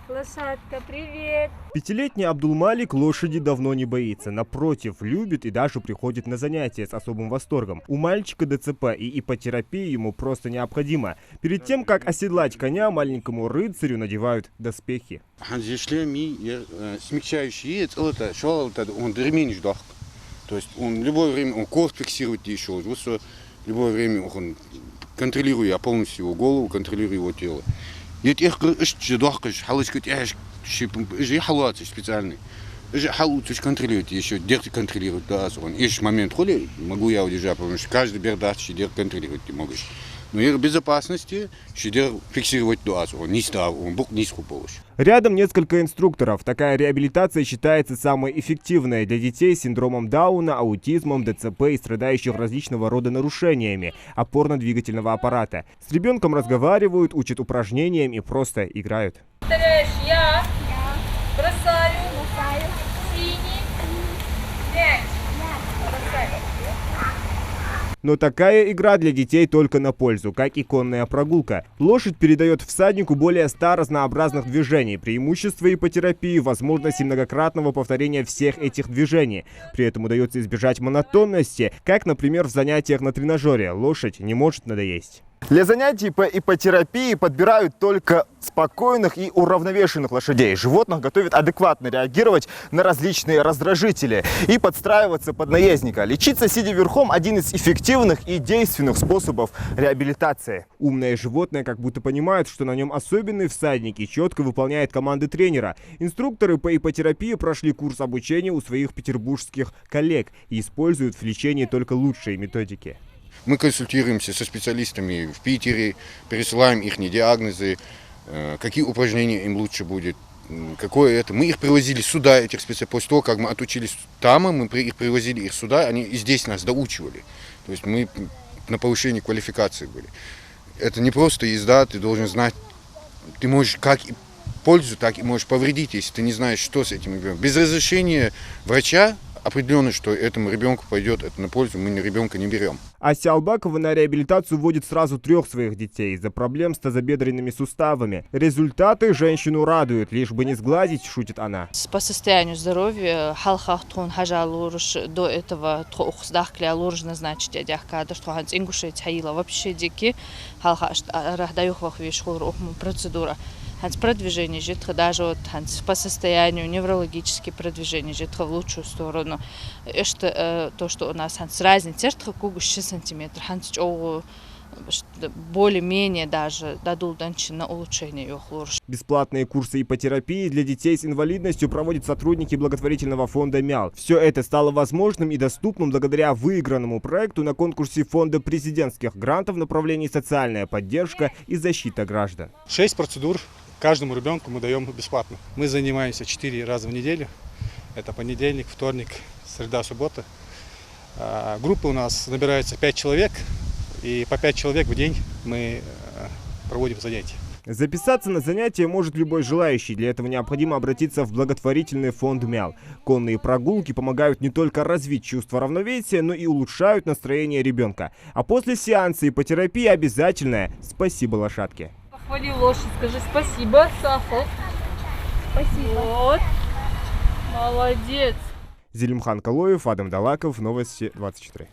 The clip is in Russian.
Лошадка, привет! Пятилетний Абдулмалик лошади давно не боится. Напротив, любит и даже приходит на занятия с особым восторгом. У мальчика ДЦП, и ипотерапия ему просто необходима. Перед тем, как оседлать коня, маленькому рыцарю надевают доспехи. Смягчающий он ремень ждал. То есть он в любое время, он кост фиксирует еще, в любое время он контролирует полностью его голову, контролирует его тело. Специальный. Контролирует, еще контролирует, да, он. Есть момент, могу я удержать, потому что каждый бердачи контролировать ты можешь. Но и безопасности фиксировать дуазу, он не стал, он бог низкую помощь. Рядом несколько инструкторов. Такая реабилитация считается самой эффективной для детей с синдромом Дауна, аутизмом, ДЦП и страдающих различного рода нарушениями опорно-двигательного аппарата. С ребенком разговаривают, учат упражнениям и просто играют. Я бросаю синий мяч. Но такая игра для детей только на пользу, как и конная прогулка. Лошадь передает всаднику более 100 разнообразных движений. Преимущество ипотерапии – возможность многократного повторения всех этих движений. При этом удается избежать монотонности, как, например, в занятиях на тренажере. Лошадь не может надоесть. Для занятий по ипотерапии подбирают только спокойных и уравновешенных лошадей. Животных готовят адекватно реагировать на различные раздражители и подстраиваться под наездника. Лечиться сидя верхом – один из эффективных и действенных способов реабилитации. Умное животное как будто понимает, что на нем особенный всадник и четко выполняет команды тренера. Инструкторы по ипотерапии прошли курс обучения у своих петербургских коллег и используют в лечении только лучшие методики. Мы консультируемся со специалистами в Питере, пересылаем их диагнозы, какие упражнения им лучше будет, какое это. Мы их привозили сюда, этих специалистов, после того, как мы отучились там, мы их привозили их сюда, они и здесь нас доучивали. То есть мы на повышении квалификации были. Это не просто езда, ты должен знать, ты можешь как и пользу, так и можешь повредить, если ты не знаешь, что с этим ребенком. Без разрешения врача определенно, что этому ребенку пойдет это на пользу, мы ребенка не берем. Ася Албакова на реабилитацию вводит сразу 3 своих детей из-за проблем с тазобедренными суставами. Результаты женщину радуют, лишь бы не сглазить, шутит она. По состоянию здоровья до этого назначить вообще дикий процедура. Продвижение жидкого, даже вот по состоянию неврологические продвижения жидкого в лучшую сторону. Это то, что у нас разница 6 сантиметров, более-менее даже дадут на улучшение ее. Бесплатные курсы ипотерапии для детей с инвалидностью проводят сотрудники благотворительного фонда МЯЛ. Все это стало возможным и доступным благодаря выигранному проекту на конкурсе фонда президентских грантов в направлении социальная поддержка и защита граждан. 6 процедур каждому ребенку мы даем бесплатно. Мы занимаемся 4 раза в неделю. Это понедельник, вторник, среда, суббота. Группы у нас набирается 5 человек. И по 5 человек в день мы проводим занятия. Записаться на занятия может любой желающий. Для этого необходимо обратиться в благотворительный фонд МЯЛ. Конные прогулки помогают не только развить чувство равновесия, но и улучшают настроение ребенка. А после сеанса ипотерапии обязательное «Спасибо лошадке». Похвали лошадь, скажи спасибо, Сафа. Спасибо. Вот. Молодец. Зелимхан Калоев, Адам Далаков, Новости 24.